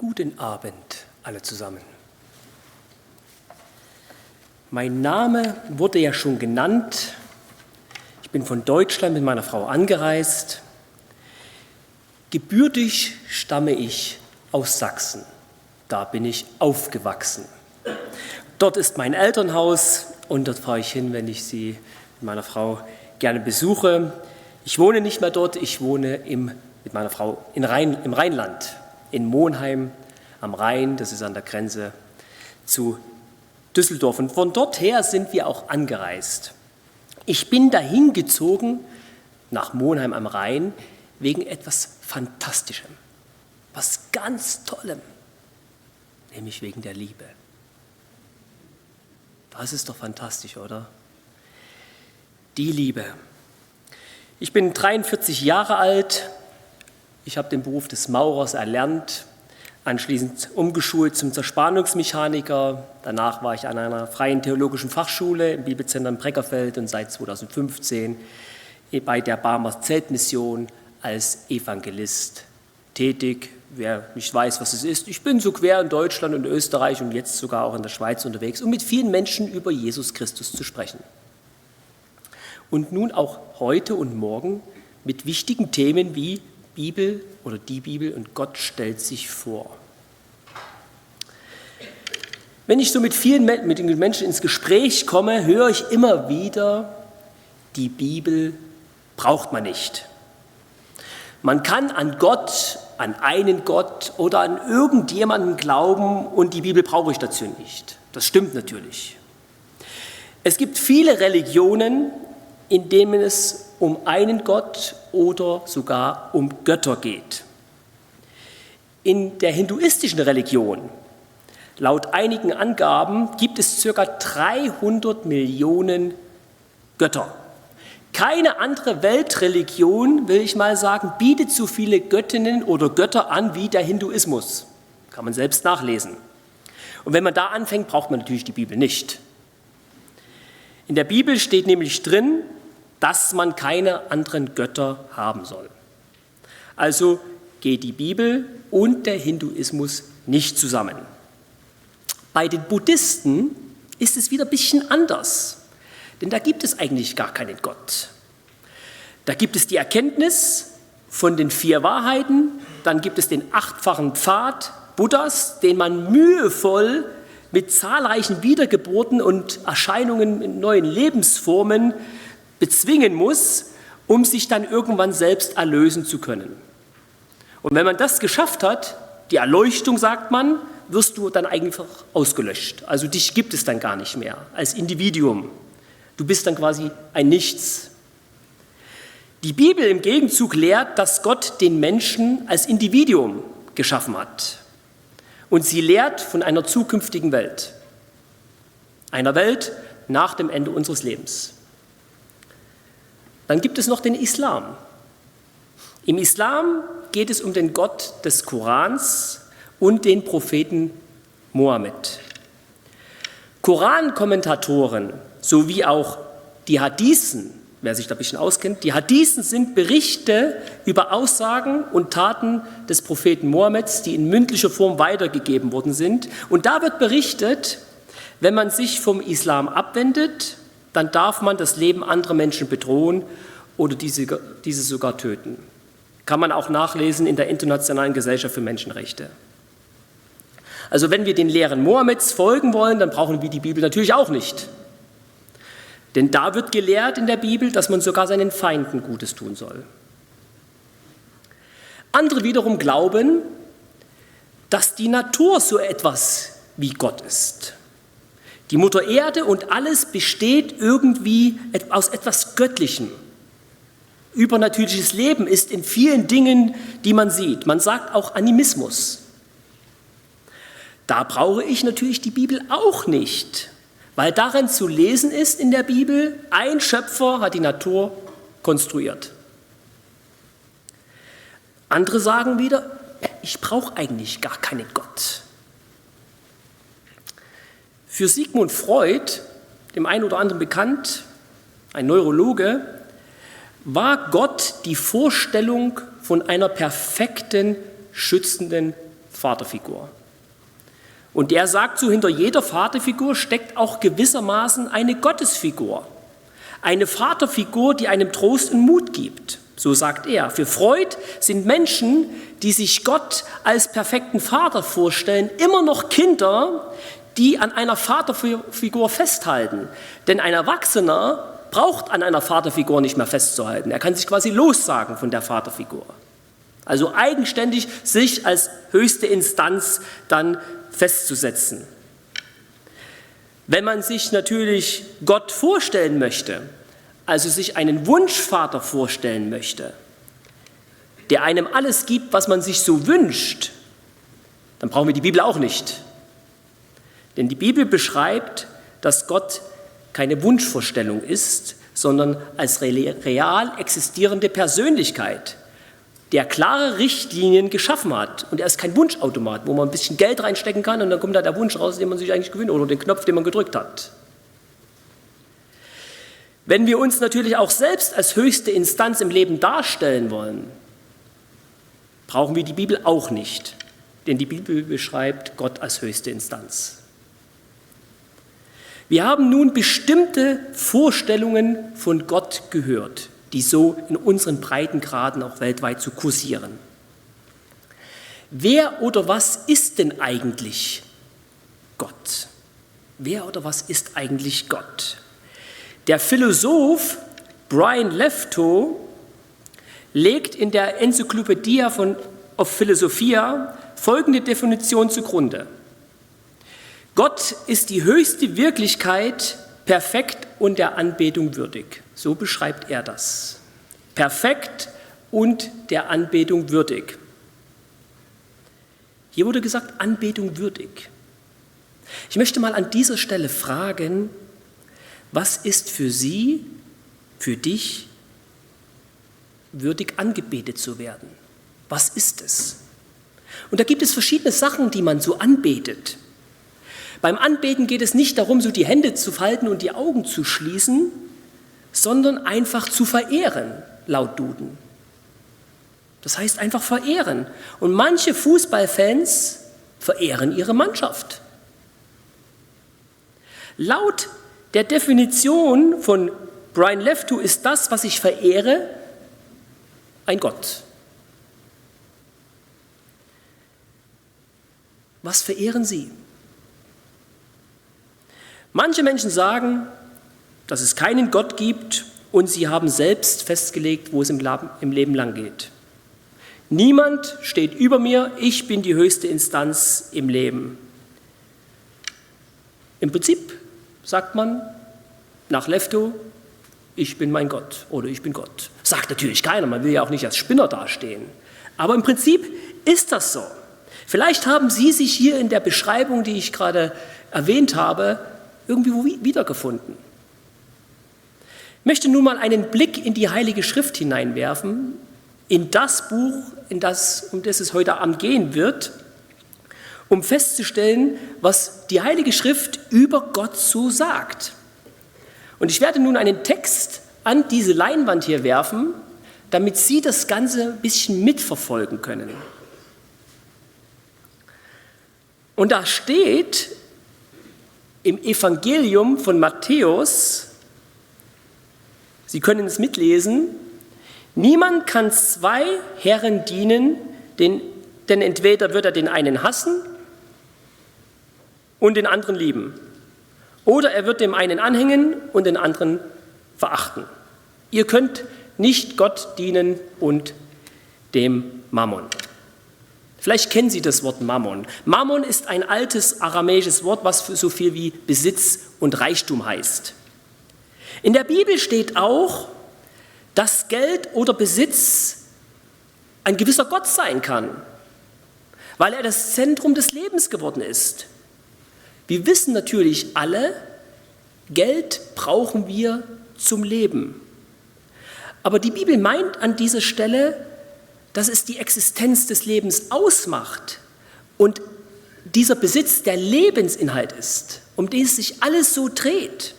Guten Abend alle zusammen. Mein Name wurde ja schon genannt. Ich bin von Deutschland mit meiner Frau angereist. Gebürtig stamme ich aus Sachsen. Da bin ich aufgewachsen. Dort ist mein Elternhaus und dort fahre ich hin, wenn ich sie mit meiner Frau gerne besuche. Ich wohne nicht mehr dort, ich wohne mit meiner Frau im Rheinland, in Monheim am Rhein, das ist an der Grenze zu Düsseldorf. Und von dort her sind wir auch angereist. Ich bin dahin gezogen, nach Monheim am Rhein, wegen etwas Fantastischem, was ganz Tollem, nämlich wegen der Liebe. Das ist doch fantastisch, oder? Die Liebe. Ich bin 43 Jahre alt, ich habe den Beruf des Maurers erlernt, anschließend umgeschult zum Zerspannungsmechaniker. Danach war ich an einer freien theologischen Fachschule im Bibelzentrum in Breckerfeld und seit 2015 bei der Barmer Zeltmission als Evangelist tätig. Wer nicht weiß, was es ist, ich bin so quer in Deutschland und Österreich und jetzt sogar auch in der Schweiz unterwegs, um mit vielen Menschen über Jesus Christus zu sprechen. Und nun auch heute und morgen mit wichtigen Themen wie Bibel oder die Bibel und Gott stellt sich vor. Wenn ich so mit den Menschen ins Gespräch komme, höre ich immer wieder, die Bibel braucht man nicht. Man kann an Gott, an einen Gott oder an irgendjemanden glauben und die Bibel brauche ich dazu nicht. Das stimmt natürlich. Es gibt viele Religionen, in denen es um einen Gott oder sogar um Götter geht. In der hinduistischen Religion, laut einigen Angaben, gibt es ca. 300 Millionen Götter. Keine andere Weltreligion, will ich mal sagen, bietet so viele Göttinnen oder Götter an wie der Hinduismus. Kann man selbst nachlesen. Und wenn man da anfängt, braucht man natürlich die Bibel nicht. In der Bibel steht nämlich drin, dass man keine anderen Götter haben soll. Also geht die Bibel und der Hinduismus nicht zusammen. Bei den Buddhisten ist es wieder ein bisschen anders, denn da gibt es eigentlich gar keinen Gott. Da gibt es die Erkenntnis von den 4 Wahrheiten, dann gibt es den 8-fachen Pfad Buddhas, den man mühevoll mit zahlreichen Wiedergeburten und Erscheinungen in neuen Lebensformen bezwingen muss, um sich dann irgendwann selbst erlösen zu können. Und wenn man das geschafft hat, die Erleuchtung sagt man, wirst du dann einfach ausgelöscht. Also dich gibt es dann gar nicht mehr als Individuum. Du bist dann quasi ein Nichts. Die Bibel im Gegenzug lehrt, dass Gott den Menschen als Individuum geschaffen hat. Und sie lehrt von einer zukünftigen Welt. Einer Welt nach dem Ende unseres Lebens. Dann gibt es noch den Islam. Im Islam geht es um den Gott des Korans und den Propheten Mohammed. Korankommentatoren sowie auch die Hadithen, wer sich da ein bisschen auskennt, die Hadithen sind Berichte über Aussagen und Taten des Propheten Mohammeds, die in mündlicher Form weitergegeben worden sind. Und da wird berichtet, wenn man sich vom Islam abwendet, dann darf man das Leben anderer Menschen bedrohen oder diese sogar töten. Kann man auch nachlesen in der Internationalen Gesellschaft für Menschenrechte. Also wenn wir den Lehren Mohammeds folgen wollen, dann brauchen wir die Bibel natürlich auch nicht. Denn da wird gelehrt in der Bibel, dass man sogar seinen Feinden Gutes tun soll. Andere wiederum glauben, dass die Natur so etwas wie Gott ist. Die Mutter Erde und alles besteht irgendwie aus etwas Göttlichem. Übernatürliches Leben ist in vielen Dingen, die man sieht. Man sagt auch Animismus. Da brauche ich natürlich die Bibel auch nicht, weil darin zu lesen ist in der Bibel, ein Schöpfer hat die Natur konstruiert. Andere sagen wieder, ich brauche eigentlich gar keinen Gott. Für Sigmund Freud, dem einen oder anderen bekannt, ein Neurologe, war Gott die Vorstellung von einer perfekten, schützenden Vaterfigur. Und der sagt so, hinter jeder Vaterfigur steckt auch gewissermaßen eine Gottesfigur. Eine Vaterfigur, die einem Trost und Mut gibt. So sagt er. Für Freud sind Menschen, die sich Gott als perfekten Vater vorstellen, immer noch Kinder, die an einer Vaterfigur festhalten. Denn ein Erwachsener braucht an einer Vaterfigur nicht mehr festzuhalten. Er kann sich quasi lossagen von der Vaterfigur. Also eigenständig sich als höchste Instanz dann festzusetzen. Wenn man sich natürlich Gott vorstellen möchte, also sich einen Wunschvater vorstellen möchte, der einem alles gibt, was man sich so wünscht, dann brauchen wir die Bibel auch nicht. Denn die Bibel beschreibt, dass Gott keine Wunschvorstellung ist, sondern als real existierende Persönlichkeit, der klare Richtlinien geschaffen hat. Und er ist kein Wunschautomat, wo man ein bisschen Geld reinstecken kann und dann kommt da der Wunsch raus, den man sich eigentlich gewünscht hat, oder den Knopf, den man gedrückt hat. Wenn wir uns natürlich auch selbst als höchste Instanz im Leben darstellen wollen, brauchen wir die Bibel auch nicht, denn die Bibel beschreibt Gott als höchste Instanz. Wir haben nun bestimmte Vorstellungen von Gott gehört, die so in unseren Breitengraden auch weltweit zu kursieren. Wer oder was ist denn eigentlich Gott? Wer oder was ist eigentlich Gott? Der Philosoph Brian Leftow legt in der Enzyklopädie of Philosophia folgende Definition zugrunde. Gott ist die höchste Wirklichkeit, perfekt und der Anbetung würdig. So beschreibt er das. Perfekt und der Anbetung würdig. Hier wurde gesagt, Anbetung würdig. Ich möchte mal an dieser Stelle fragen, was ist für Sie, für dich, würdig angebetet zu werden? Was ist es? Und da gibt es verschiedene Sachen, die man so anbetet. Beim Anbeten geht es nicht darum, so die Hände zu falten und die Augen zu schließen, sondern einfach zu verehren, laut Duden. Das heißt einfach verehren. Und manche Fußballfans verehren ihre Mannschaft. Laut der Definition von Brian Leftow ist das, was ich verehre, ein Gott. Was verehren Sie? Manche Menschen sagen, dass es keinen Gott gibt und sie haben selbst festgelegt, wo es im Leben lang geht. Niemand steht über mir, ich bin die höchste Instanz im Leben. Im Prinzip sagt man nach Leftow, ich bin mein Gott oder ich bin Gott. Sagt natürlich keiner, man will ja auch nicht als Spinner dastehen. Aber im Prinzip ist das so. Vielleicht haben Sie sich hier in der Beschreibung, die ich gerade erwähnt habe, irgendwo wiedergefunden. Ich möchte nun mal einen Blick in die Heilige Schrift hineinwerfen, in das Buch, um das es heute Abend gehen wird, um festzustellen, was die Heilige Schrift über Gott so sagt. Und ich werde nun einen Text an diese Leinwand hier werfen, damit Sie das Ganze ein bisschen mitverfolgen können. Und da steht im Evangelium von Matthäus, Sie können es mitlesen, niemand kann zwei Herren dienen, denn entweder wird er den einen hassen und den anderen lieben, oder er wird dem einen anhängen und den anderen verachten. Ihr könnt nicht Gott dienen und dem Mammon. Vielleicht kennen Sie das Wort Mammon. Mammon ist ein altes aramäisches Wort, was für so viel wie Besitz und Reichtum heißt. In der Bibel steht auch, dass Geld oder Besitz ein gewisser Gott sein kann, weil er das Zentrum des Lebens geworden ist. Wir wissen natürlich alle, Geld brauchen wir zum Leben. Aber die Bibel meint an dieser Stelle, dass es die Existenz des Lebens ausmacht und dieser Besitz der Lebensinhalt ist, um den sich alles so dreht.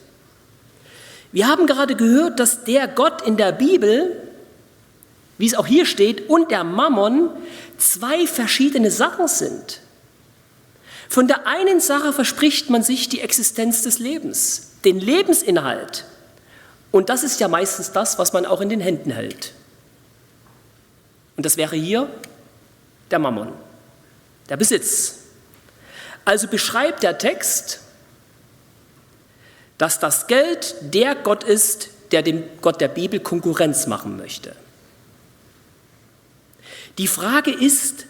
Wir haben gerade gehört, dass der Gott in der Bibel wie es auch hier steht, und der Mammon zwei verschiedene Sachen sind. Von der einen Sache verspricht man sich die Existenz des Lebens, den Lebensinhalt. Und das ist ja meistens das, was man auch in den Händen hält. Und das wäre hier der Mammon, der Besitz. Also beschreibt der Text, dass das Geld der Gott ist, der dem Gott der Bibel Konkurrenz machen möchte. Die Frage ist,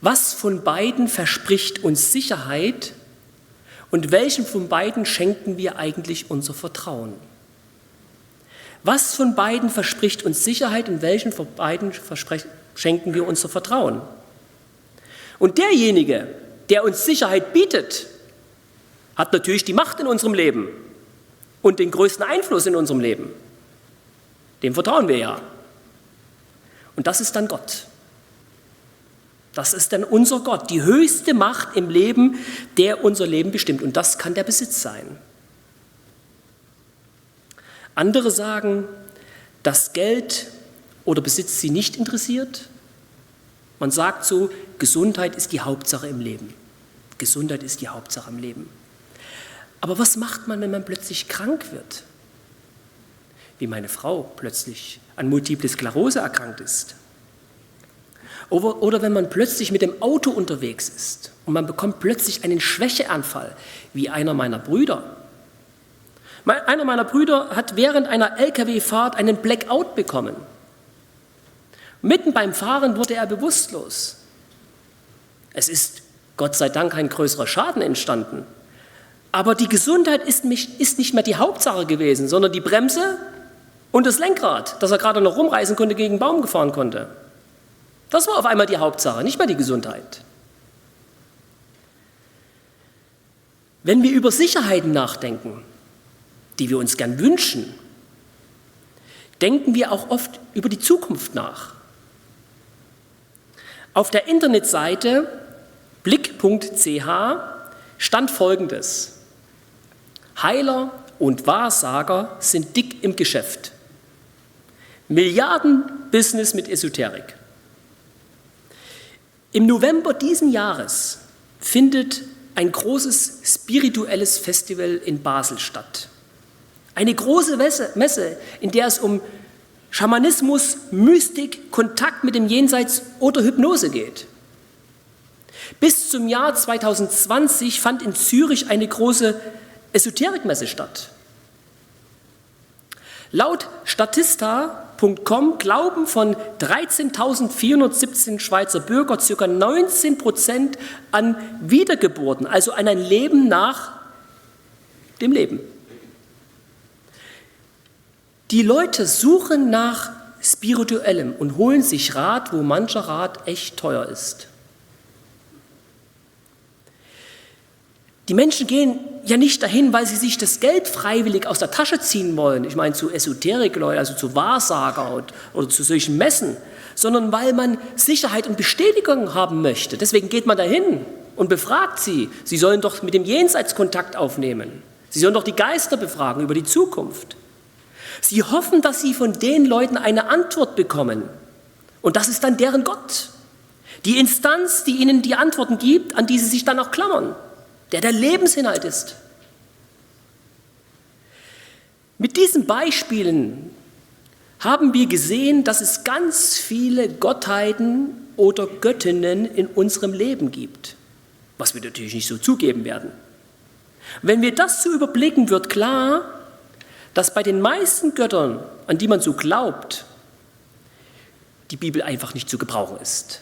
was von beiden verspricht uns Sicherheit und welchem von beiden schenken wir eigentlich unser Vertrauen? Was von beiden verspricht uns Sicherheit und welchen von beiden schenken wir unser Vertrauen? Und derjenige, der uns Sicherheit bietet, hat natürlich die Macht in unserem Leben und den größten Einfluss in unserem Leben. Dem vertrauen wir ja. Und das ist dann Gott. Das ist dann unser Gott, die höchste Macht im Leben, der unser Leben bestimmt. Und das kann der Besitz sein. Andere sagen, dass Geld oder Besitz sie nicht interessiert. Man sagt so, Gesundheit ist die Hauptsache im Leben. Gesundheit ist die Hauptsache im Leben. Aber was macht man, wenn man plötzlich krank wird? Wie meine Frau plötzlich an Multiple Sklerose erkrankt ist. Oder wenn man plötzlich mit dem Auto unterwegs ist und man bekommt plötzlich einen Schwächeanfall, wie einer meiner Brüder. Einer meiner Brüder hat während einer LKW-Fahrt einen Blackout bekommen. Mitten beim Fahren wurde er bewusstlos. Es ist Gott sei Dank kein größerer Schaden entstanden. Aber die Gesundheit ist nicht mehr die Hauptsache gewesen, sondern die Bremse und das Lenkrad, dass er gerade noch rumreißen konnte, gegen einen Baum gefahren konnte. Das war auf einmal die Hauptsache, nicht mehr die Gesundheit. Wenn wir über Sicherheiten nachdenken, die wir uns gern wünschen, denken wir auch oft über die Zukunft nach. Auf der Internetseite blick.ch stand Folgendes: Heiler und Wahrsager sind dick im Geschäft. Milliarden-Business mit Esoterik. Im November diesen Jahres findet ein großes spirituelles Festival in Basel statt. Eine große Messe, in der es um Schamanismus, Mystik, Kontakt mit dem Jenseits oder Hypnose geht. Bis zum Jahr 2020 fand in Zürich eine große Esoterikmesse statt. Laut Statista.com glauben von 13.417 Schweizer Bürger ca. 19% an Wiedergeburten, also an ein Leben nach dem Leben. Die Leute suchen nach Spirituellem und holen sich Rat, wo mancher Rat echt teuer ist. Die Menschen gehen ja nicht dahin, weil sie sich das Geld freiwillig aus der Tasche ziehen wollen. Ich meine zu Esoterik-Leuten, also zu Wahrsager oder zu solchen Messen, sondern weil man Sicherheit und Bestätigung haben möchte. Deswegen geht man dahin und befragt sie. Sie sollen doch mit dem Jenseits Kontakt aufnehmen. Sie sollen doch die Geister befragen über die Zukunft. Sie hoffen, dass sie von den Leuten eine Antwort bekommen. Und das ist dann deren Gott. Die Instanz, die ihnen die Antworten gibt, an die sie sich dann auch klammern. Der Lebensinhalt ist. Mit diesen Beispielen haben wir gesehen, dass es ganz viele Gottheiten oder Göttinnen in unserem Leben gibt, was wir natürlich nicht so zugeben werden. Wenn wir das so überblicken, wird klar, dass bei den meisten Göttern, an die man so glaubt, die Bibel einfach nicht zu gebrauchen ist,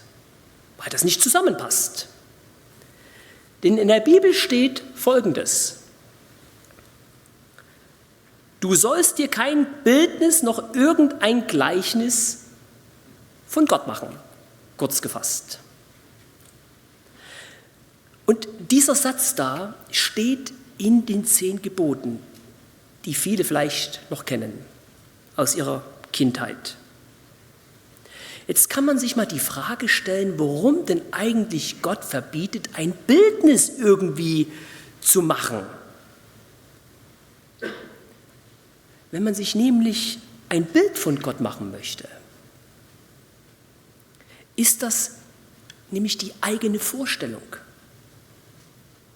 weil das nicht zusammenpasst. Denn in der Bibel steht Folgendes: Du sollst dir kein Bildnis noch irgendein Gleichnis von Gott machen, kurz gefasst. Und dieser Satz da steht in den 10 Geboten, die viele vielleicht noch kennen aus ihrer Kindheit. Jetzt kann man sich mal die Frage stellen, warum denn eigentlich Gott verbietet, ein Bildnis irgendwie zu machen. Wenn man sich nämlich ein Bild von Gott machen möchte, ist das nämlich die eigene Vorstellung.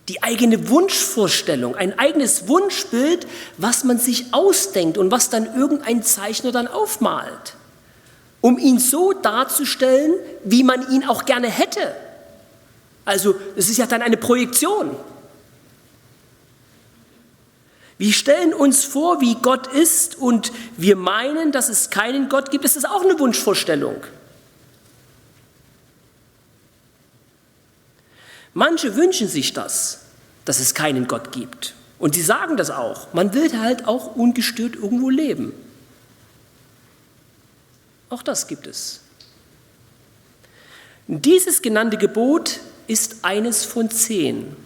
Die eigene Wunschvorstellung, ein eigenes Wunschbild, was man sich ausdenkt und was dann irgendein Zeichner dann aufmalt, um ihn so darzustellen, wie man ihn auch gerne hätte. Also es ist ja dann eine Projektion. Wir stellen uns vor, wie Gott ist, und wir meinen, dass es keinen Gott gibt. Das ist auch eine Wunschvorstellung. Manche wünschen sich das, dass es keinen Gott gibt. Und sie sagen das auch. Man will halt auch ungestört irgendwo leben. Auch das gibt es. Dieses genannte Gebot ist eines von 10.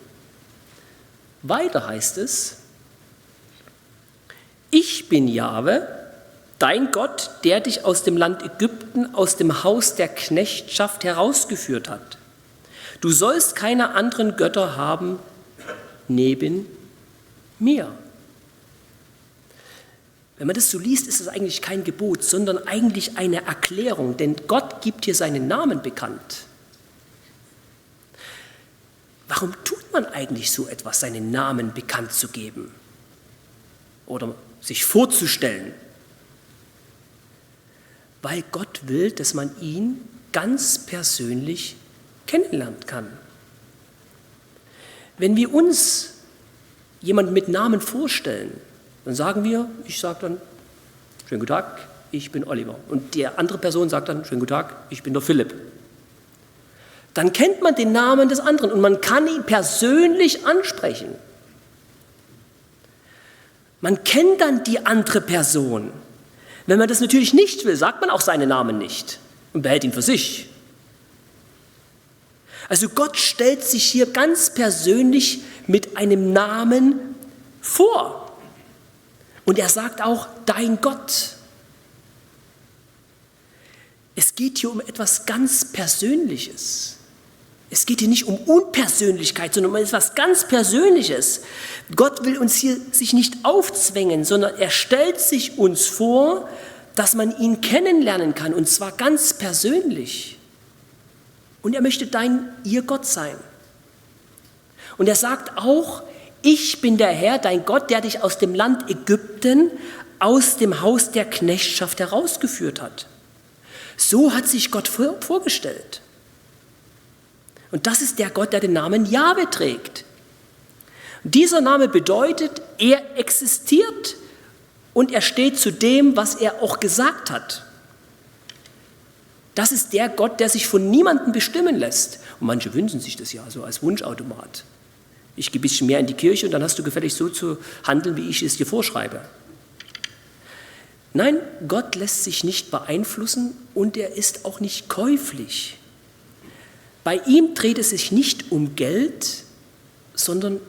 Weiter heißt es: Ich bin Jahwe, dein Gott, der dich aus dem Land Ägypten, aus dem Haus der Knechtschaft herausgeführt hat. Du sollst keine anderen Götter haben neben mir. Wenn man das so liest, ist es eigentlich kein Gebot, sondern eigentlich eine Erklärung, denn Gott gibt hier seinen Namen bekannt. Warum tut man eigentlich so etwas, seinen Namen bekannt zu geben oder sich vorzustellen? Weil Gott will, dass man ihn ganz persönlich kennenlernen kann. Wenn wir uns jemanden mit Namen vorstellen, dann sagen wir, ich sage dann, schönen guten Tag, ich bin Oliver. Und die andere Person sagt dann, schönen guten Tag, ich bin der Philipp. Dann kennt man den Namen des anderen und man kann ihn persönlich ansprechen. Man kennt dann die andere Person. Wenn man das natürlich nicht will, sagt man auch seinen Namen nicht und behält ihn für sich. Also Gott stellt sich hier ganz persönlich mit einem Namen vor. Und er sagt auch, dein Gott. Es geht hier um etwas ganz Persönliches. Es geht hier nicht um Unpersönlichkeit, sondern um etwas ganz Persönliches. Gott will uns hier sich nicht aufzwängen, sondern er stellt sich uns vor, dass man ihn kennenlernen kann, und zwar ganz persönlich. Und er möchte ihr Gott sein. Und er sagt auch, ich bin der Herr, dein Gott, der dich aus dem Land Ägypten, aus dem Haus der Knechtschaft herausgeführt hat. So hat sich Gott vorgestellt. Und das ist der Gott, der den Namen Jahwe trägt. Und dieser Name bedeutet, er existiert und er steht zu dem, was er auch gesagt hat. Das ist der Gott, der sich von niemandem bestimmen lässt. Und manche wünschen sich das ja so als Wunschautomat. Ich gehe ein bisschen mehr in die Kirche und dann hast du gefälligst so zu handeln, wie ich es dir vorschreibe. Nein, Gott lässt sich nicht beeinflussen und er ist auch nicht käuflich. Bei ihm dreht es sich nicht um Geld, sondern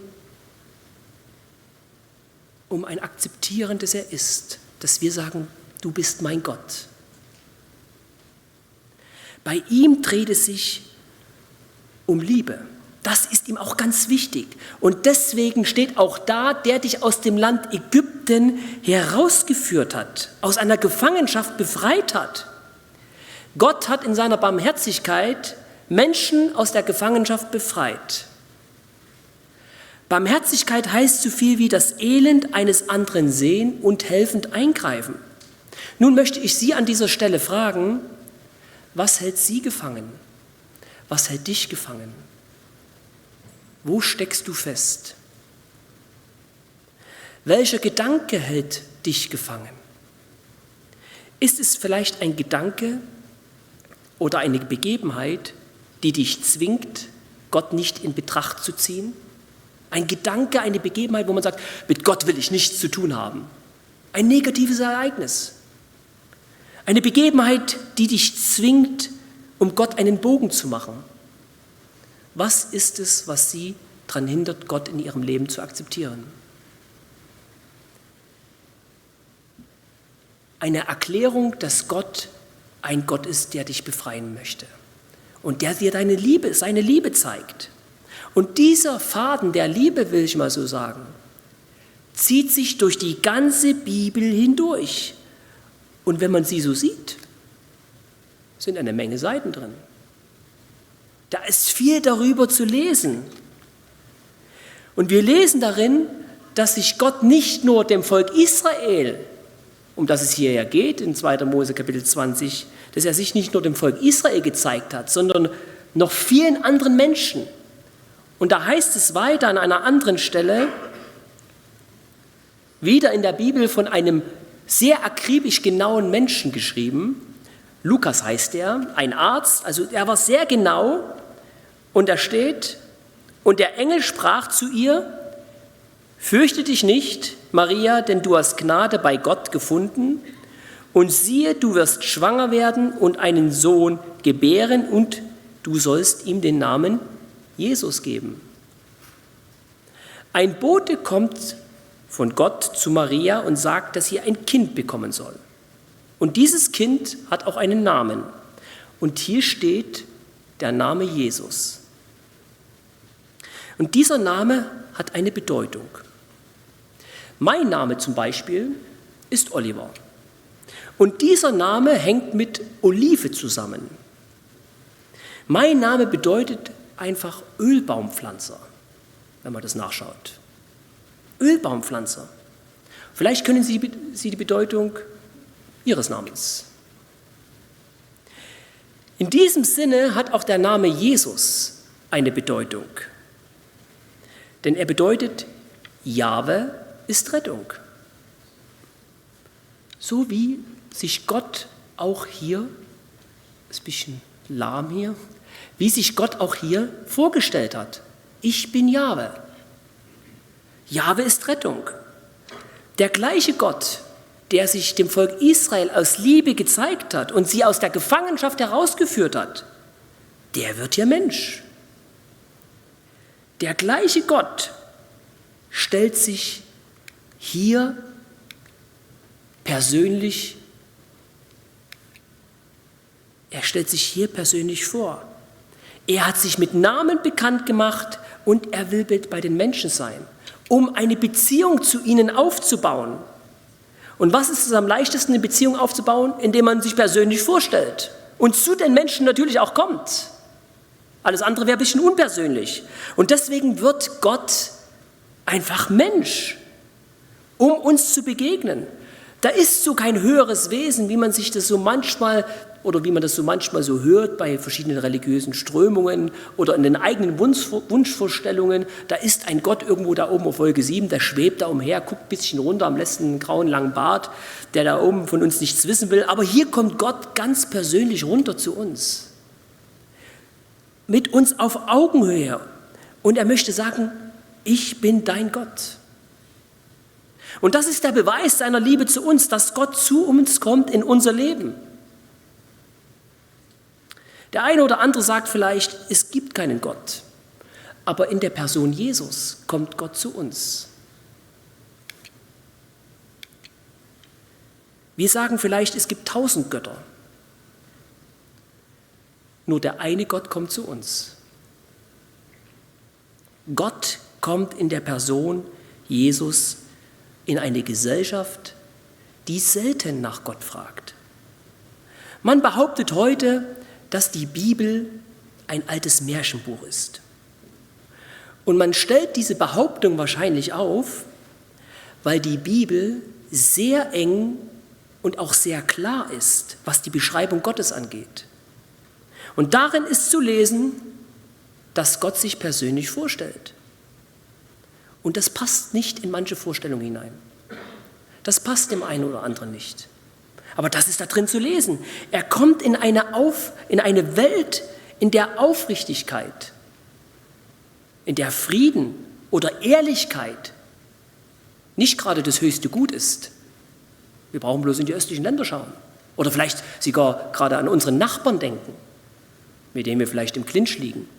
um ein Akzeptieren, dass er ist, dass wir sagen, du bist mein Gott. Bei ihm dreht es sich um Liebe. Das ist ihm auch ganz wichtig. Und deswegen steht auch da, der dich aus dem Land Ägypten herausgeführt hat, aus einer Gefangenschaft befreit hat. Gott hat in seiner Barmherzigkeit Menschen aus der Gefangenschaft befreit. Barmherzigkeit heißt so viel wie das Elend eines anderen sehen und helfend eingreifen. Nun möchte ich Sie an dieser Stelle fragen, was hält Sie gefangen? Was hält dich gefangen? Wo steckst du fest? Welcher Gedanke hält dich gefangen? Ist es vielleicht ein Gedanke oder eine Begebenheit, die dich zwingt, Gott nicht in Betracht zu ziehen? Ein Gedanke, eine Begebenheit, wo man sagt, mit Gott will ich nichts zu tun haben. Ein negatives Ereignis. Eine Begebenheit, die dich zwingt, um Gott einen Bogen zu machen. Was ist es, was sie daran hindert, Gott in ihrem Leben zu akzeptieren? Eine Erklärung, dass Gott ein Gott ist, der dich befreien möchte und der dir seine Liebe zeigt. Und dieser Faden der Liebe, will ich mal so sagen, zieht sich durch die ganze Bibel hindurch. Und wenn man sie so sieht, sind eine Menge Seiten drin. Da ist viel darüber zu lesen. Und wir lesen darin, dass sich Gott nicht nur dem Volk Israel, um das es hier ja geht, in 2. Mose Kapitel 20, dass er sich nicht nur dem Volk Israel gezeigt hat, sondern noch vielen anderen Menschen. Und da heißt es weiter an einer anderen Stelle, wieder in der Bibel von einem sehr akribisch genauen Menschen geschrieben. Lukas heißt er, ein Arzt, also er war sehr genau. Und da steht, und der Engel sprach zu ihr, fürchte dich nicht, Maria, denn du hast Gnade bei Gott gefunden. Und siehe, du wirst schwanger werden und einen Sohn gebären und du sollst ihm den Namen Jesus geben. Ein Bote kommt von Gott zu Maria und sagt, dass sie ein Kind bekommen soll. Und dieses Kind hat auch einen Namen. Und hier steht der Name Jesus. Und dieser Name hat eine Bedeutung. Mein Name zum Beispiel ist Oliver. Und dieser Name hängt mit Olive zusammen. Mein Name bedeutet einfach Ölbaumpflanzer, wenn man das nachschaut. Ölbaumpflanzer. Vielleicht können Sie die Bedeutung Ihres Namens. In diesem Sinne hat auch der Name Jesus eine Bedeutung. Denn er bedeutet, Jahwe ist Rettung. So wie sich Gott auch hier, ist ein bisschen lahm hier, wie sich Gott auch hier vorgestellt hat. Ich bin Jahwe. Jahwe ist Rettung. Der gleiche Gott, der sich dem Volk Israel aus Liebe gezeigt hat und sie aus der Gefangenschaft herausgeführt hat, der wird hier Mensch. Der gleiche Gott stellt sich hier persönlich, vor. Er hat sich mit Namen bekannt gemacht und er will bei den Menschen sein, um eine Beziehung zu ihnen aufzubauen. Und was ist es am leichtesten, eine Beziehung aufzubauen? Indem man sich persönlich vorstellt und zu den Menschen natürlich auch kommt. Alles andere wäre ein bisschen unpersönlich. Und deswegen wird Gott einfach Mensch, um uns zu begegnen. Da ist so kein höheres Wesen, wie man das so manchmal so hört bei verschiedenen religiösen Strömungen oder in den eigenen Wunschvorstellungen. Da ist ein Gott irgendwo da oben auf Wolke 7, der schwebt da umher, guckt ein bisschen runter, am letzten einen grauen langen Bart, der da oben von uns nichts wissen will. Aber hier kommt Gott ganz persönlich runter zu uns. Mit uns auf Augenhöhe. Und er möchte sagen, ich bin dein Gott. Und das ist der Beweis seiner Liebe zu uns, dass Gott zu uns kommt in unser Leben. Der eine oder andere sagt vielleicht, es gibt keinen Gott. Aber in der Person Jesus kommt Gott zu uns. Wir sagen vielleicht, es gibt 1000 Götter. Nur der eine Gott kommt zu uns. Gott kommt in der Person Jesus in eine Gesellschaft, die selten nach Gott fragt. Man behauptet heute, dass die Bibel ein altes Märchenbuch ist. Und man stellt diese Behauptung wahrscheinlich auf, weil die Bibel sehr eng und auch sehr klar ist, was die Beschreibung Gottes angeht. Und darin ist zu lesen, dass Gott sich persönlich vorstellt. Und das passt nicht in manche Vorstellungen hinein. Das passt dem einen oder anderen nicht. Aber das ist da drin zu lesen. Er kommt in eine Welt, in der Aufrichtigkeit, in der Frieden oder Ehrlichkeit nicht gerade das höchste Gut ist. Wir brauchen bloß in die östlichen Länder schauen. Oder vielleicht sogar gerade an unsere Nachbarn denken, mit denen wir vielleicht im Clinch liegen.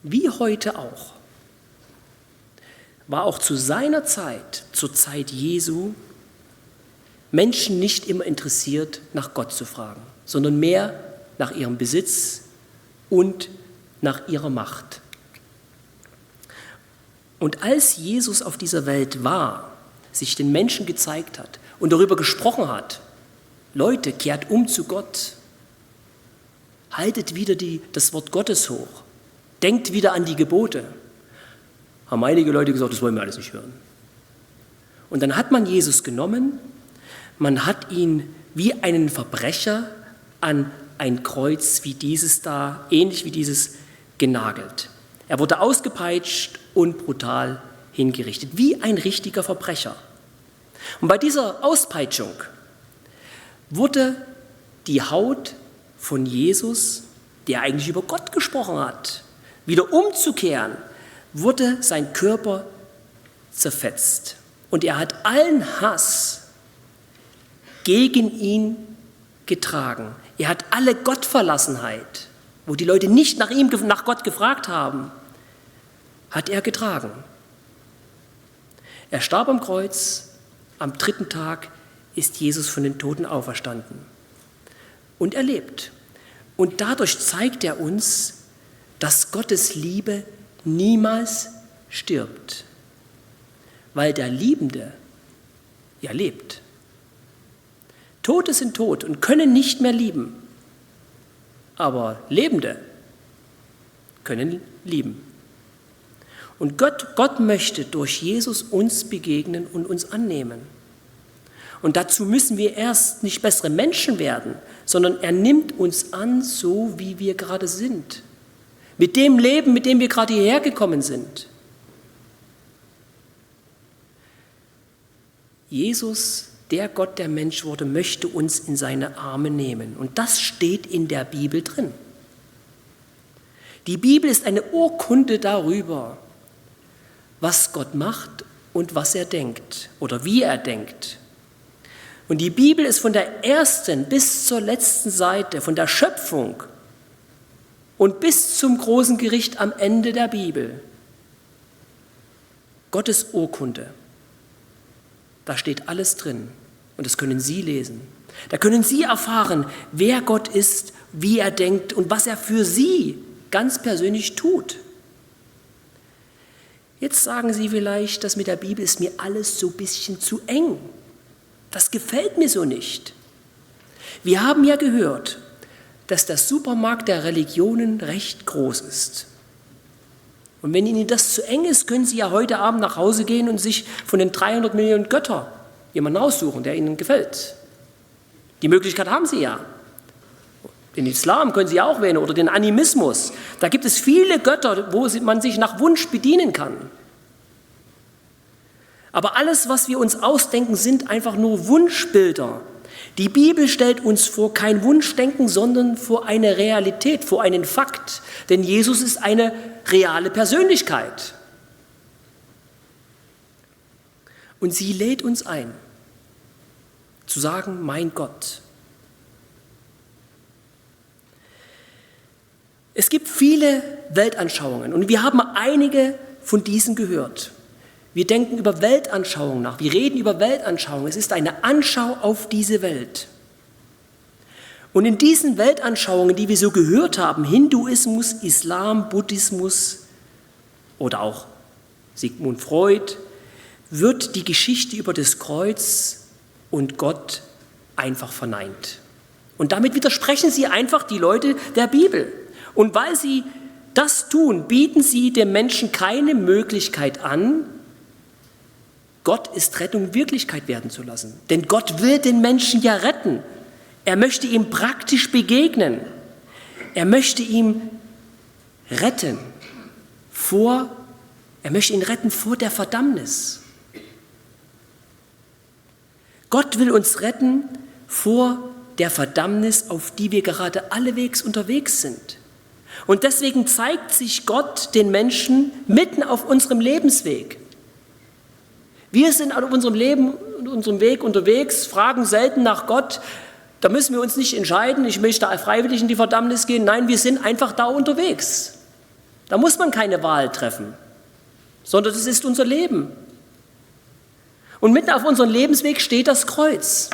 Wie heute auch, war auch zu seiner Zeit, zur Zeit Jesu, Menschen nicht immer interessiert, nach Gott zu fragen, sondern mehr nach ihrem Besitz und nach ihrer Macht. Und als Jesus auf dieser Welt war, sich den Menschen gezeigt hat und darüber gesprochen hat, Leute, kehrt um zu Gott, haltet wieder das Wort Gottes hoch, denkt wieder an die Gebote. Haben einige Leute gesagt, das wollen wir alles nicht hören. Und dann hat man Jesus genommen, man hat ihn wie einen Verbrecher an ein Kreuz wie dieses da, ähnlich wie dieses, genagelt. Er wurde ausgepeitscht und brutal hingerichtet, wie ein richtiger Verbrecher. Und bei dieser Auspeitschung wurde die Haut von Jesus, der eigentlich über Gott gesprochen hat, wieder umzukehren, wurde sein Körper zerfetzt. Und er hat allen Hass gegen ihn getragen. Er hat alle Gottverlassenheit, wo die Leute nicht nach Gott gefragt haben, hat er getragen. Er starb am Kreuz, am 3. Tag ist Jesus von den Toten auferstanden. Und er lebt. Und dadurch zeigt er uns, dass Gottes Liebe niemals stirbt, weil der Liebende ja lebt. Tote sind tot und können nicht mehr lieben, aber Lebende können lieben. Und Gott möchte durch Jesus uns begegnen und uns annehmen. Und dazu müssen wir erst nicht bessere Menschen werden, sondern er nimmt uns an, so wie wir gerade sind. Mit dem Leben, mit dem wir gerade hierher gekommen sind. Jesus, der Gott, der Mensch wurde, möchte uns in seine Arme nehmen. Und das steht in der Bibel drin. Die Bibel ist eine Urkunde darüber, was Gott macht und was er denkt oder wie er denkt. Und die Bibel ist von der ersten bis zur letzten Seite, von der Schöpfung und bis zum großen Gericht am Ende der Bibel, Gottes Urkunde. Da steht alles drin und das können Sie lesen. Da können Sie erfahren, wer Gott ist, wie er denkt und was er für Sie ganz persönlich tut. Jetzt sagen Sie vielleicht, das mit der Bibel ist mir alles so ein bisschen zu eng. Das gefällt mir so nicht. Wir haben ja gehört, dass der Supermarkt der Religionen recht groß ist. Und wenn Ihnen das zu eng ist, können Sie ja heute Abend nach Hause gehen und sich von den 300 Millionen Göttern jemanden aussuchen, der Ihnen gefällt. Die Möglichkeit haben Sie ja. Den Islam können Sie auch wählen oder den Animismus. Da gibt es viele Götter, wo man sich nach Wunsch bedienen kann. Aber alles, was wir uns ausdenken, sind einfach nur Wunschbilder. Die Bibel stellt uns vor kein Wunschdenken, sondern vor eine Realität, vor einen Fakt. Denn Jesus ist eine reale Persönlichkeit. Und sie lädt uns ein, zu sagen, mein Gott. Es gibt viele Weltanschauungen und wir haben einige von diesen gehört. Wir denken über Weltanschauungen nach, wir reden über Weltanschauungen. Es ist eine Anschau auf diese Welt. Und in diesen Weltanschauungen, die wir so gehört haben, Hinduismus, Islam, Buddhismus oder auch Sigmund Freud, wird die Geschichte über das Kreuz und Gott einfach verneint. Und damit widersprechen sie einfach die Leute der Bibel. Und weil sie das tun, bieten sie dem Menschen keine Möglichkeit an, Gott ist Rettung Wirklichkeit werden zu lassen. Denn Gott will den Menschen ja retten. Er möchte ihm praktisch begegnen. Er möchte ihn retten vor der Verdammnis. Gott will uns retten vor der Verdammnis, auf die wir gerade allewegs unterwegs sind. Und deswegen zeigt sich Gott den Menschen mitten auf unserem Lebensweg. Wir sind auf unserem Weg unterwegs, fragen selten nach Gott. Da müssen wir uns nicht entscheiden, ich möchte freiwillig in die Verdammnis gehen. Nein, wir sind einfach da unterwegs. Da muss man keine Wahl treffen, sondern das ist unser Leben. Und mitten auf unserem Lebensweg steht das Kreuz.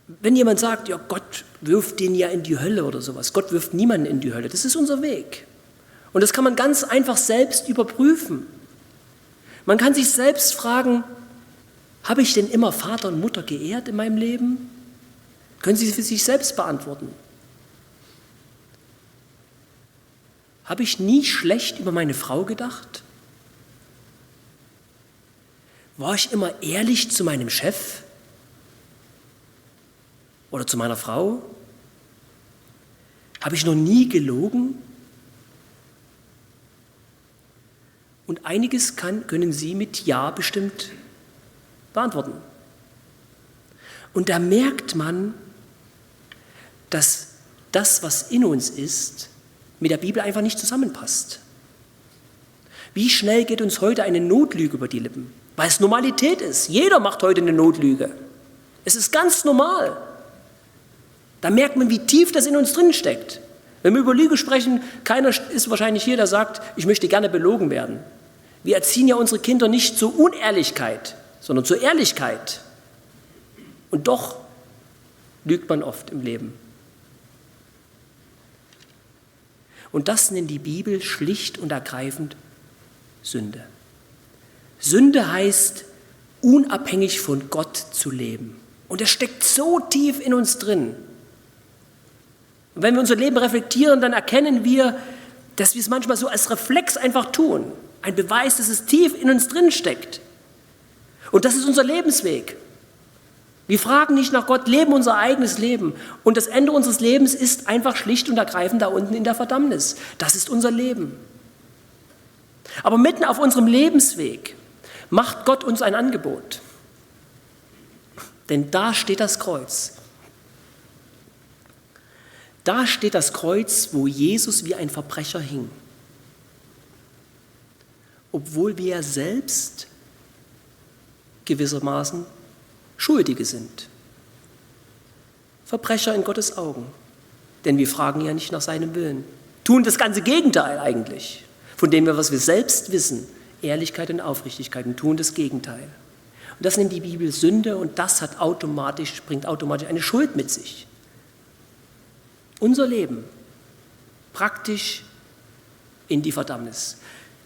Wenn jemand sagt, ja, Gott wirft den ja in die Hölle oder sowas, Gott wirft niemanden in die Hölle, das ist unser Weg. Und das kann man ganz einfach selbst überprüfen. Man kann sich selbst fragen, habe ich denn immer Vater und Mutter geehrt in meinem Leben? Können Sie für sich selbst beantworten. Habe ich nie schlecht über meine Frau gedacht? War ich immer ehrlich zu meinem Chef oder zu meiner Frau? Habe ich noch nie gelogen? Und einiges können Sie mit Ja bestimmt beantworten. Und da merkt man, dass das, was in uns ist, mit der Bibel einfach nicht zusammenpasst. Wie schnell geht uns heute eine Notlüge über die Lippen? Weil es Normalität ist. Jeder macht heute eine Notlüge. Es ist ganz normal. Da merkt man, wie tief das in uns drin steckt. Wenn wir über Lüge sprechen, keiner ist wahrscheinlich hier, der sagt, ich möchte gerne belogen werden. Wir erziehen ja unsere Kinder nicht zur Unehrlichkeit, sondern zur Ehrlichkeit. Und doch lügt man oft im Leben. Und das nennt die Bibel schlicht und ergreifend Sünde. Sünde heißt, unabhängig von Gott zu leben. Und das steckt so tief in uns drin. Und wenn wir unser Leben reflektieren, dann erkennen wir, dass wir es manchmal so als Reflex einfach tun. Ein Beweis, dass es tief in uns drin steckt. Und das ist unser Lebensweg. Wir fragen nicht nach Gott, leben unser eigenes Leben. Und das Ende unseres Lebens ist einfach schlicht und ergreifend da unten in der Verdammnis. Das ist unser Leben. Aber mitten auf unserem Lebensweg macht Gott uns ein Angebot. Denn da steht das Kreuz. Da steht das Kreuz, wo Jesus wie ein Verbrecher hing. Obwohl wir selbst gewissermaßen Schuldige sind. Verbrecher in Gottes Augen. Denn wir fragen ja nicht nach seinem Willen. Tun das ganze Gegenteil eigentlich. Von dem wir, was wir selbst wissen, Ehrlichkeit und Aufrichtigkeit, und tun das Gegenteil. Und das nennt die Bibel Sünde, und das bringt automatisch eine Schuld mit sich. Unser Leben praktisch in die Verdammnis.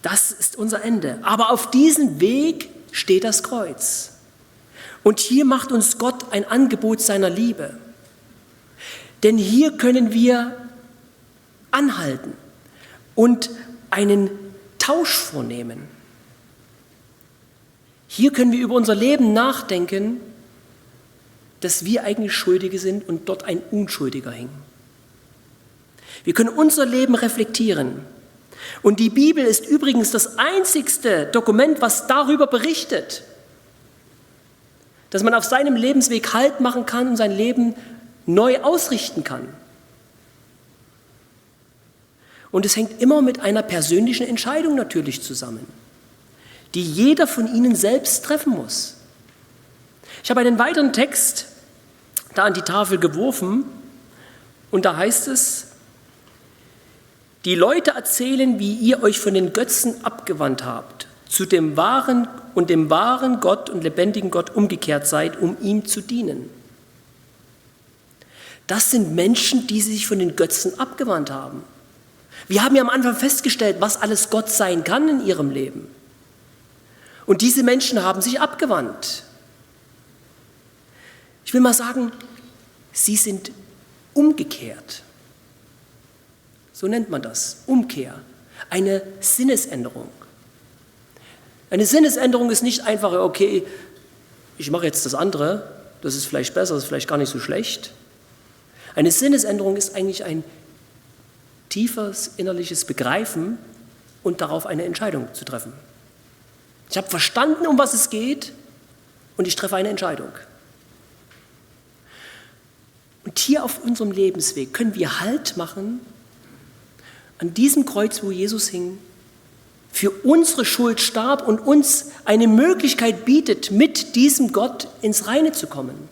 Das ist unser Ende. Aber auf diesem Weg steht das Kreuz. Und hier macht uns Gott ein Angebot seiner Liebe. Denn hier können wir anhalten und einen Tausch vornehmen. Hier können wir über unser Leben nachdenken, dass wir eigentlich Schuldige sind und dort ein Unschuldiger hing. Wir können unser Leben reflektieren. Und die Bibel ist übrigens das einzigste Dokument, was darüber berichtet, dass man auf seinem Lebensweg Halt machen kann und sein Leben neu ausrichten kann. Und es hängt immer mit einer persönlichen Entscheidung natürlich zusammen, die jeder von Ihnen selbst treffen muss. Ich habe einen weiteren Text da an die Tafel geworfen und da heißt es: Die Leute erzählen, wie ihr euch von den Götzen abgewandt habt, zu dem wahren Gott und lebendigen Gott umgekehrt seid, um ihm zu dienen. Das sind Menschen, die sich von den Götzen abgewandt haben. Wir haben ja am Anfang festgestellt, was alles Gott sein kann in ihrem Leben. Und diese Menschen haben sich abgewandt. Ich will mal sagen, sie sind umgekehrt. So nennt man das, Umkehr, eine Sinnesänderung. Eine Sinnesänderung ist nicht einfach, okay, ich mache jetzt das andere, das ist vielleicht besser, das ist vielleicht gar nicht so schlecht. Eine Sinnesänderung ist eigentlich ein tiefes innerliches Begreifen und darauf eine Entscheidung zu treffen. Ich habe verstanden, um was es geht, und ich treffe eine Entscheidung. Und hier auf unserem Lebensweg können wir Halt machen an diesem Kreuz, wo Jesus hing, für unsere Schuld starb und uns eine Möglichkeit bietet, mit diesem Gott ins Reine zu kommen.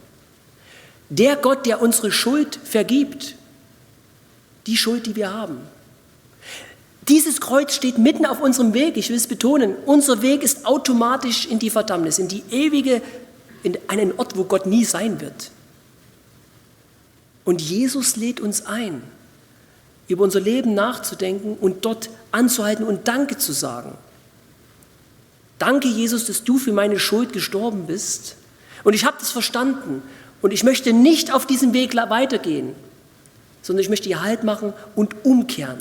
Der Gott, der unsere Schuld vergibt, die Schuld, die wir haben. Dieses Kreuz steht mitten auf unserem Weg, ich will es betonen, unser Weg ist automatisch in die Verdammnis, in die ewige, in einen Ort, wo Gott nie sein wird. Und Jesus lädt uns ein, über unser Leben nachzudenken und dort anzuhalten und Danke zu sagen. Danke, Jesus, dass du für meine Schuld gestorben bist. Und ich habe das verstanden. Und ich möchte nicht auf diesem Weg weitergehen, sondern ich möchte hier Halt machen und umkehren,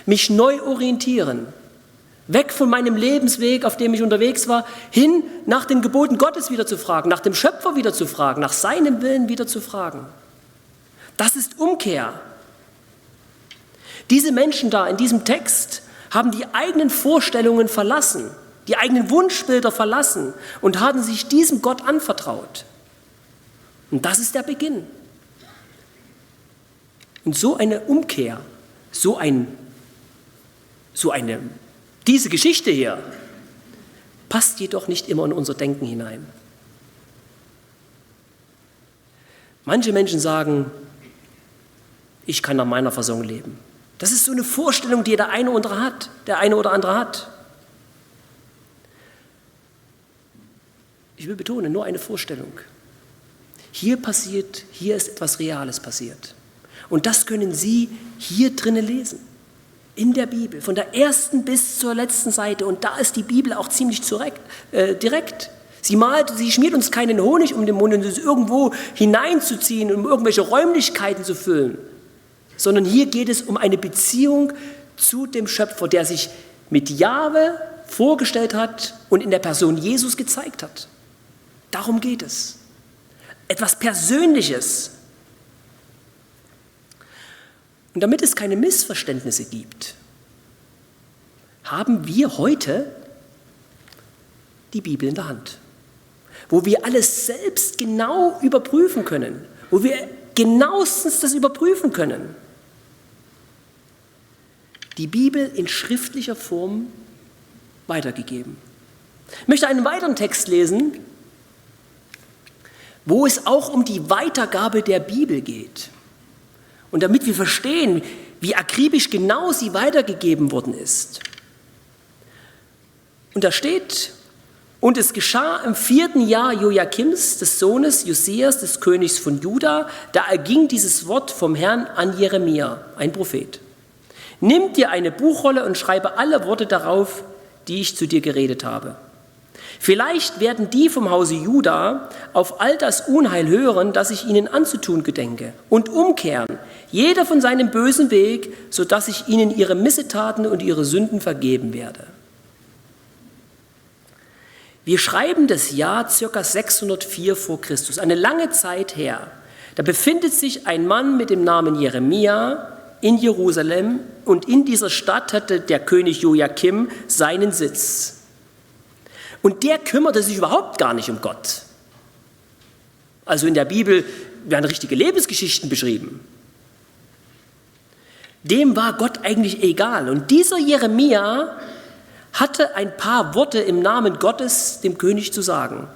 mich neu orientieren, weg von meinem Lebensweg, auf dem ich unterwegs war, hin nach den Geboten Gottes wieder zu fragen, nach dem Schöpfer wieder zu fragen, nach seinem Willen wieder zu fragen. Das ist Umkehr. Diese Menschen da in diesem Text haben die eigenen Vorstellungen verlassen, die eigenen Wunschbilder verlassen und haben sich diesem Gott anvertraut. Und das ist der Beginn. Und so eine Umkehr, diese Geschichte hier, passt jedoch nicht immer in unser Denken hinein. Manche Menschen sagen, ich kann nach meiner Fassung leben. Das ist so eine Vorstellung, die der eine oder andere hat. Ich will betonen, nur eine Vorstellung. Hier ist etwas Reales passiert. Und das können Sie hier drinnen lesen, in der Bibel, von der ersten bis zur letzten Seite. Und da ist die Bibel auch ziemlich direkt. Sie schmiert uns keinen Honig um den Mund, um es irgendwo hineinzuziehen, um irgendwelche Räumlichkeiten zu füllen, sondern hier geht es um eine Beziehung zu dem Schöpfer, der sich mit Jahwe vorgestellt hat und in der Person Jesus gezeigt hat. Darum geht es. Etwas Persönliches. Und damit es keine Missverständnisse gibt, haben wir heute die Bibel in der Hand, wo wir alles selbst genau überprüfen können, wo wir genauestens das überprüfen können. Die Bibel in schriftlicher Form weitergegeben. Ich möchte einen weiteren Text lesen, wo es auch um die Weitergabe der Bibel geht. Und damit wir verstehen, wie akribisch genau sie weitergegeben worden ist. Und da steht, und es geschah im 4. Jahr Joachims, des Sohnes Josias, des Königs von Juda, da erging dieses Wort vom Herrn an Jeremia, ein Prophet. Nimm dir eine Buchrolle und schreibe alle Worte darauf, die ich zu dir geredet habe. Vielleicht werden die vom Hause Juda auf all das Unheil hören, das ich ihnen anzutun gedenke, und umkehren, jeder von seinem bösen Weg, sodass ich ihnen ihre Missetaten und ihre Sünden vergeben werde. Wir schreiben das Jahr ca. 604 vor Christus, eine lange Zeit her. Da befindet sich ein Mann mit dem Namen Jeremia in Jerusalem, und in dieser Stadt hatte der König Joachim seinen Sitz. Und der kümmerte sich überhaupt gar nicht um Gott. Also in der Bibel werden richtige Lebensgeschichten beschrieben. Dem war Gott eigentlich egal. Und dieser Jeremia hatte ein paar Worte im Namen Gottes dem König zu sagen.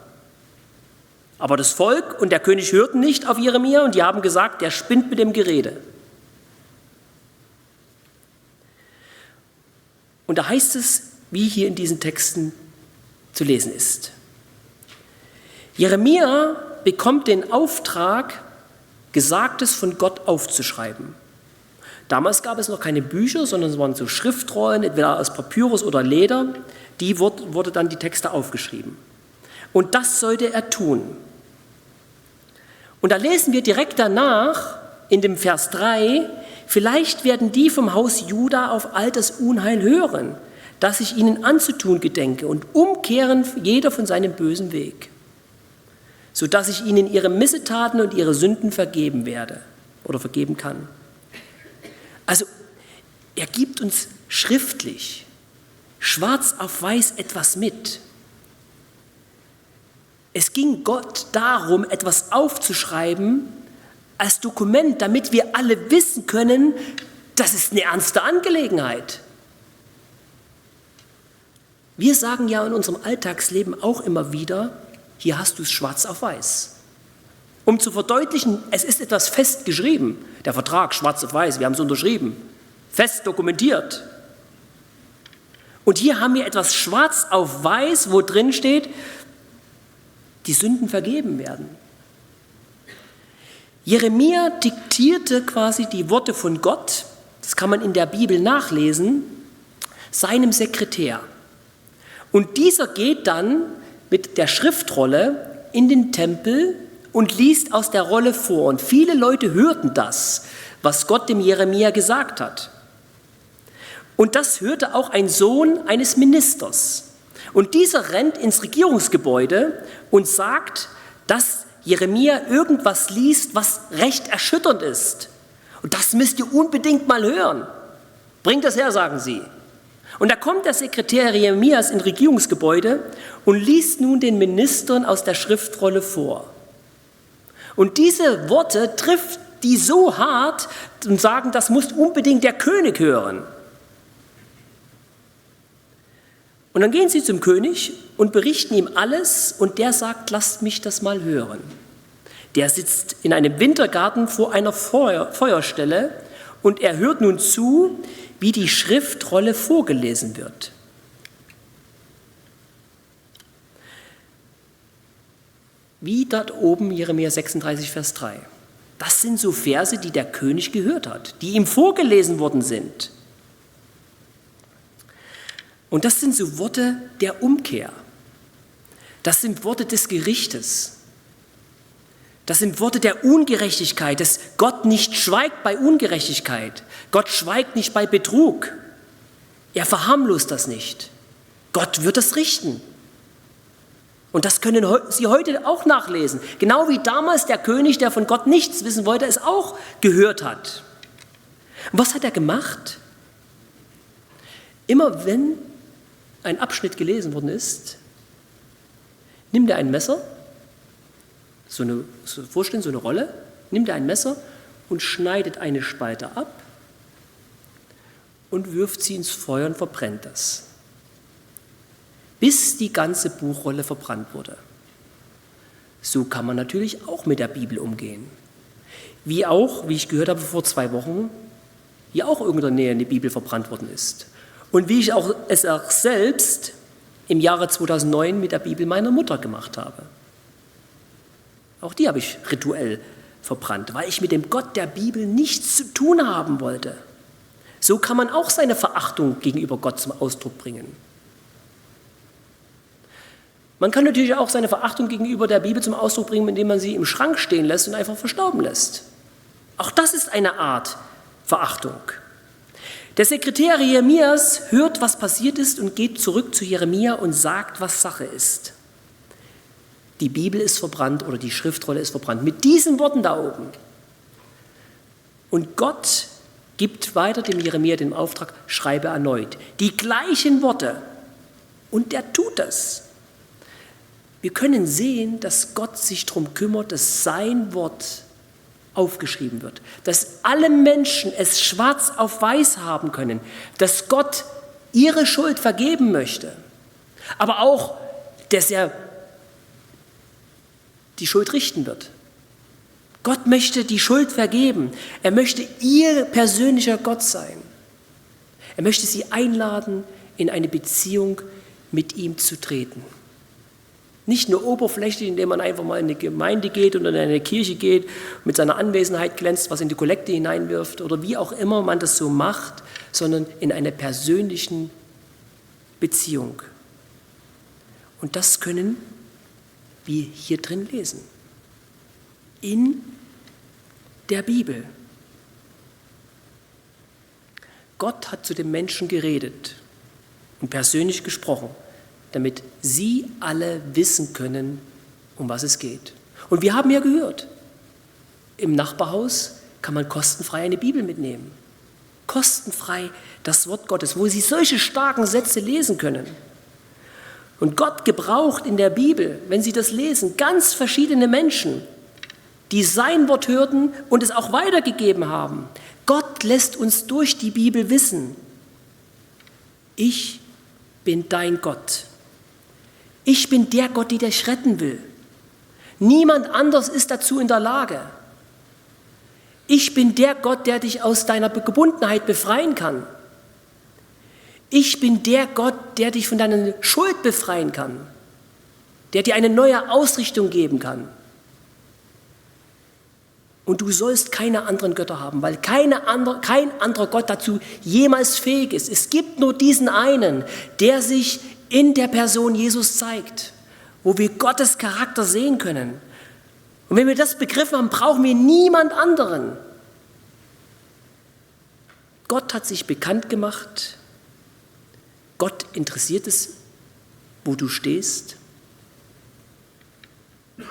Aber das Volk und der König hörten nicht auf Jeremia und die haben gesagt, der spinnt mit dem Gerede. Und da heißt es, wie hier in diesen Texten zu lesen ist. Jeremia bekommt den Auftrag, Gesagtes von Gott aufzuschreiben. Damals gab es noch keine Bücher, sondern es waren so Schriftrollen, entweder aus Papyrus oder Leder. Die wurde dann die Texte aufgeschrieben. Und das sollte er tun. Und da lesen wir direkt danach in dem Vers 3, vielleicht werden die vom Haus Juda auf all das Unheil hören, das ich ihnen anzutun gedenke, und umkehren jeder von seinem bösen Weg, sodass ich ihnen ihre Missetaten und ihre Sünden vergeben werde oder vergeben kann. Also er gibt uns schriftlich, schwarz auf weiß etwas mit. Es ging Gott darum, etwas aufzuschreiben als Dokument, damit wir alle wissen können, das ist eine ernste Angelegenheit. Wir sagen ja in unserem Alltagsleben auch immer wieder, hier hast du es schwarz auf weiß. Um zu verdeutlichen, es ist etwas fest geschrieben. Der Vertrag schwarz auf weiß, wir haben es unterschrieben, fest dokumentiert. Und hier haben wir etwas schwarz auf weiß, wo drin steht, die Sünden vergeben werden. Jeremia diktierte quasi die Worte von Gott, das kann man in der Bibel nachlesen, seinem Sekretär. Und dieser geht dann mit der Schriftrolle in den Tempel und liest aus der Rolle vor. Und viele Leute hörten das, was Gott dem Jeremia gesagt hat. Und das hörte auch ein Sohn eines Ministers. Und dieser rennt ins Regierungsgebäude und sagt, dass Jeremia irgendwas liest, was recht erschütternd ist. Und das müsst ihr unbedingt mal hören. Bringt das her, sagen sie. Und da kommt der Sekretär Jeremias ins Regierungsgebäude und liest nun den Ministern aus der Schriftrolle vor. Und diese Worte trifft die so hart und sagen, das muss unbedingt der König hören. Und dann gehen sie zum König und berichten ihm alles und der sagt, lasst mich das mal hören. Der sitzt in einem Wintergarten vor einer Feuerstelle und er hört nun zu, wie die Schriftrolle vorgelesen wird. Wie dort oben Jeremia 36, Vers 3. Das sind so Verse, die der König gehört hat, die ihm vorgelesen worden sind. Und das sind so Worte der Umkehr. Das sind Worte des Gerichtes. Das sind Worte der Ungerechtigkeit, dass Gott nicht schweigt bei Ungerechtigkeit. Gott schweigt nicht bei Betrug. Er verharmlost das nicht. Gott wird es richten. Und das können Sie heute auch nachlesen. Genau wie damals der König, der von Gott nichts wissen wollte, es auch gehört hat. Und was hat er gemacht? Immer wenn ein Abschnitt gelesen worden ist, nimmt er ein Messer, so eine Rolle, nimmt er ein Messer und schneidet eine Spalte ab und wirft sie ins Feuer und verbrennt das, bis die ganze Buchrolle verbrannt wurde. So kann man natürlich auch mit der Bibel umgehen. Wie auch, wie ich gehört habe vor 2 Wochen, hier auch irgendwo in der Nähe eine Bibel verbrannt worden ist. Und wie ich es auch selbst im Jahre 2009 mit der Bibel meiner Mutter gemacht habe. Auch die habe ich rituell verbrannt, weil ich mit dem Gott der Bibel nichts zu tun haben wollte. So kann man auch seine Verachtung gegenüber Gott zum Ausdruck bringen. Man kann natürlich auch seine Verachtung gegenüber der Bibel zum Ausdruck bringen, indem man sie im Schrank stehen lässt und einfach verstauben lässt. Auch das ist eine Art Verachtung. Der Sekretär Jeremias hört, was passiert ist und geht zurück zu Jeremia und sagt, was Sache ist. Die Bibel ist verbrannt oder die Schriftrolle ist verbrannt. Mit diesen Worten da oben. Und Gott gibt weiter dem Jeremia den Auftrag, schreibe erneut. Die gleichen Worte. Und der tut das. Wir können sehen, dass Gott sich darum kümmert, dass sein Wort aufgeschrieben wird, dass alle Menschen es schwarz auf weiß haben können, dass Gott ihre Schuld vergeben möchte, aber auch, dass er die Schuld richten wird. Gott möchte die Schuld vergeben. Er möchte ihr persönlicher Gott sein. Er möchte sie einladen, in eine Beziehung mit ihm zu treten. Nicht nur oberflächlich, indem man einfach mal in eine Gemeinde geht oder in eine Kirche geht, mit seiner Anwesenheit glänzt, was in die Kollekte hineinwirft oder wie auch immer man das so macht, sondern in einer persönlichen Beziehung. Und das können wir hier drin lesen. In der Bibel. Gott hat zu den Menschen geredet und persönlich gesprochen, damit sie alle wissen können, um was es geht. Und wir haben ja gehört, im Nachbarhaus kann man kostenfrei eine Bibel mitnehmen. Kostenfrei das Wort Gottes, wo sie solche starken Sätze lesen können. Und Gott gebraucht in der Bibel, wenn Sie das lesen, ganz verschiedene Menschen, die sein Wort hörten und es auch weitergegeben haben. Gott lässt uns durch die Bibel wissen, ich bin dein Gott. Ich bin der Gott, der dich retten will. Niemand anders ist dazu in der Lage. Ich bin der Gott, der dich aus deiner Gebundenheit befreien kann. Ich bin der Gott, der dich von deiner Schuld befreien kann, der dir eine neue Ausrichtung geben kann. Und du sollst keine anderen Götter haben, weil kein anderer Gott dazu jemals fähig ist. Es gibt nur diesen einen, der sich in der Person Jesus zeigt, wo wir Gottes Charakter sehen können. Und wenn wir das begriffen haben, brauchen wir niemand anderen. Gott hat sich bekannt gemacht. Gott interessiert es, wo du stehst.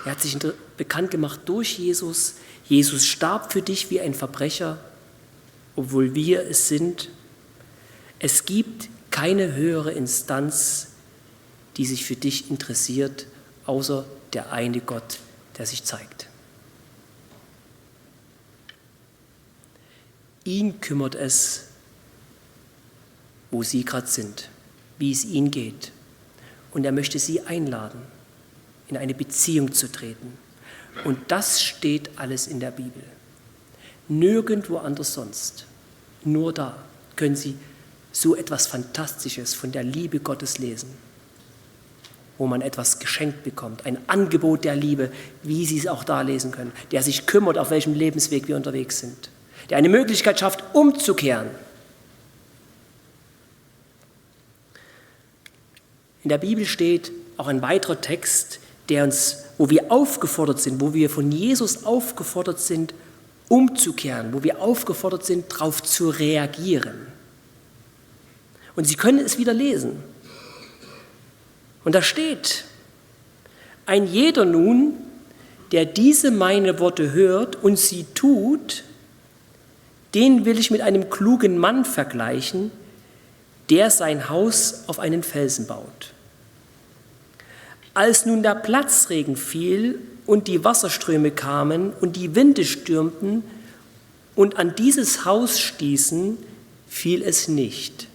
Er hat sich bekannt gemacht durch Jesus. Jesus starb für dich wie ein Verbrecher, obwohl wir es sind. Es gibt keine höhere Instanz, die sich für dich interessiert, außer der eine Gott, der sich zeigt. Ihn kümmert es, wo Sie gerade sind, wie es Ihnen geht. Und er möchte Sie einladen, in eine Beziehung zu treten. Und das steht alles in der Bibel. Nirgendwo anders sonst. Nur da können Sie so etwas Fantastisches von der Liebe Gottes lesen, wo man etwas geschenkt bekommt, ein Angebot der Liebe, wie Sie es auch da lesen können, der sich kümmert, auf welchem Lebensweg wir unterwegs sind, der eine Möglichkeit schafft, umzukehren. In der Bibel steht auch ein weiterer Text, wo wir aufgefordert sind, wo wir von Jesus aufgefordert sind, umzukehren, wo wir aufgefordert sind, darauf zu reagieren. Und Sie können es wieder lesen. Und da steht: Ein jeder nun, der diese meine Worte hört und sie tut, den will ich mit einem klugen Mann vergleichen, der sein Haus auf einen Felsen baut. Als nun der Platzregen fiel und die Wasserströme kamen und die Winde stürmten und an dieses Haus stießen, fiel es nicht,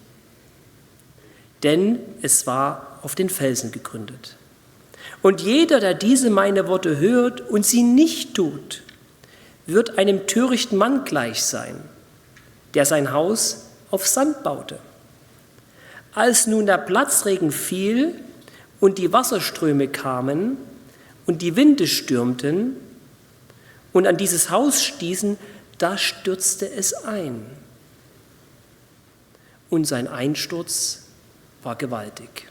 denn es war auf den Felsen gegründet. Und jeder, der diese meine Worte hört und sie nicht tut, wird einem törichten Mann gleich sein, der sein Haus auf Sand baute. Als nun der Platzregen fiel und die Wasserströme kamen und die Winde stürmten und an dieses Haus stießen, da stürzte es ein. Und sein Einsturz war gewaltig.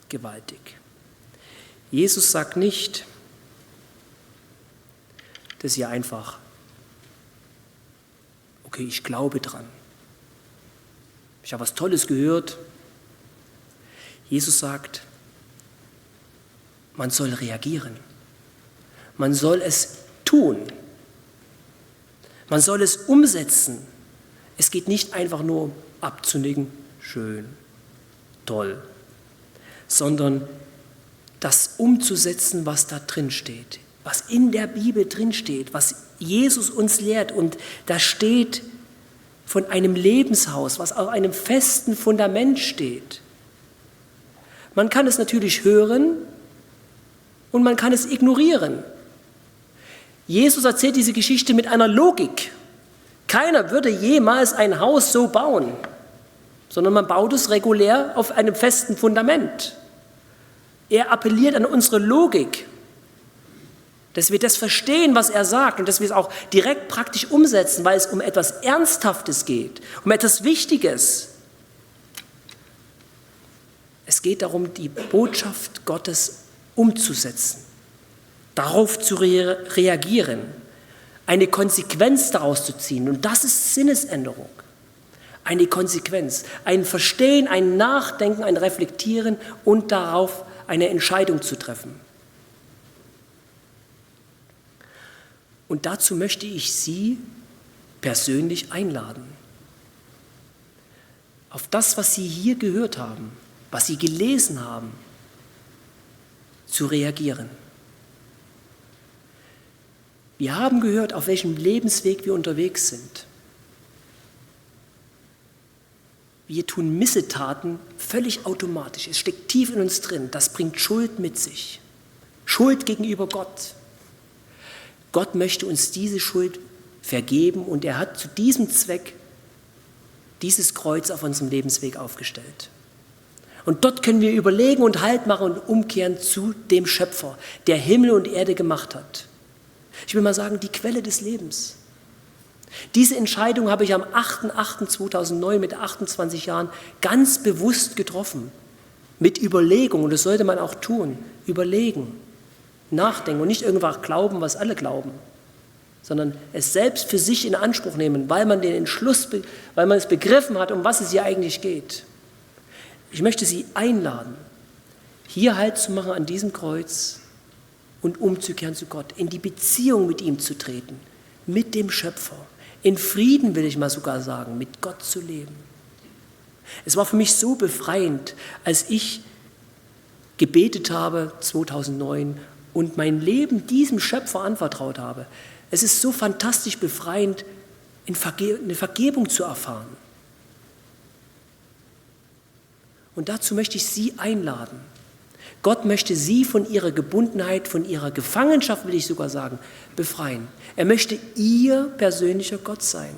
Gewaltig. Jesus sagt nicht, das ist ja einfach, okay, ich glaube dran. Ich habe was Tolles gehört. Jesus sagt, man soll reagieren. Man soll es tun. Man soll es umsetzen. Es geht nicht einfach nur abzunicken, schön, toll, sondern das umzusetzen, was da drin steht, was in der Bibel drin steht, was Jesus uns lehrt. Und da steht von einem Lebenshaus, was auf einem festen Fundament steht. Man kann es natürlich hören und man kann es ignorieren. Jesus erzählt diese Geschichte mit einer Logik. Keiner würde jemals ein Haus so bauen, sondern man baut es regulär auf einem festen Fundament. Er appelliert an unsere Logik, dass wir das verstehen, was er sagt und dass wir es auch direkt praktisch umsetzen, weil es um etwas Ernsthaftes geht, um etwas Wichtiges. Es geht darum, die Botschaft Gottes umzusetzen, darauf zu reagieren, eine Konsequenz daraus zu ziehen. Und das ist Sinnesänderung. Eine Konsequenz, ein Verstehen, ein Nachdenken, ein Reflektieren und darauf eine Entscheidung zu treffen. Und dazu möchte ich Sie persönlich einladen. Auf das, was Sie hier gehört haben, was Sie gelesen haben, zu reagieren. Wir haben gehört, auf welchem Lebensweg wir unterwegs sind. Wir tun Missetaten völlig automatisch. Es steckt tief in uns drin. Das bringt Schuld mit sich. Schuld gegenüber Gott. Gott möchte uns diese Schuld vergeben und er hat zu diesem Zweck dieses Kreuz auf unserem Lebensweg aufgestellt. Und dort können wir überlegen und Halt machen und umkehren zu dem Schöpfer, der Himmel und Erde gemacht hat. Ich will mal sagen, die Quelle des Lebens. Diese Entscheidung habe ich am 8.8.2009 mit 28 Jahren ganz bewusst getroffen. Mit Überlegung, und das sollte man auch tun, überlegen, nachdenken und nicht irgendwas glauben, was alle glauben, sondern es selbst für sich in Anspruch nehmen, weil man den Entschluss, weil man es begriffen hat, um was es hier eigentlich geht. Ich möchte Sie einladen, hier Halt zu machen an diesem Kreuz und umzukehren zu Gott, in die Beziehung mit ihm zu treten, mit dem Schöpfer, in Frieden, will ich mal sogar sagen, mit Gott zu leben. Es war für mich so befreiend, als ich gebetet habe 2009 und mein Leben diesem Schöpfer anvertraut habe. Es ist so fantastisch befreiend, eine Vergebung zu erfahren. Und dazu möchte ich Sie einladen. Gott möchte Sie von Ihrer Gebundenheit, von Ihrer Gefangenschaft, will ich sogar sagen, befreien. Er möchte Ihr persönlicher Gott sein.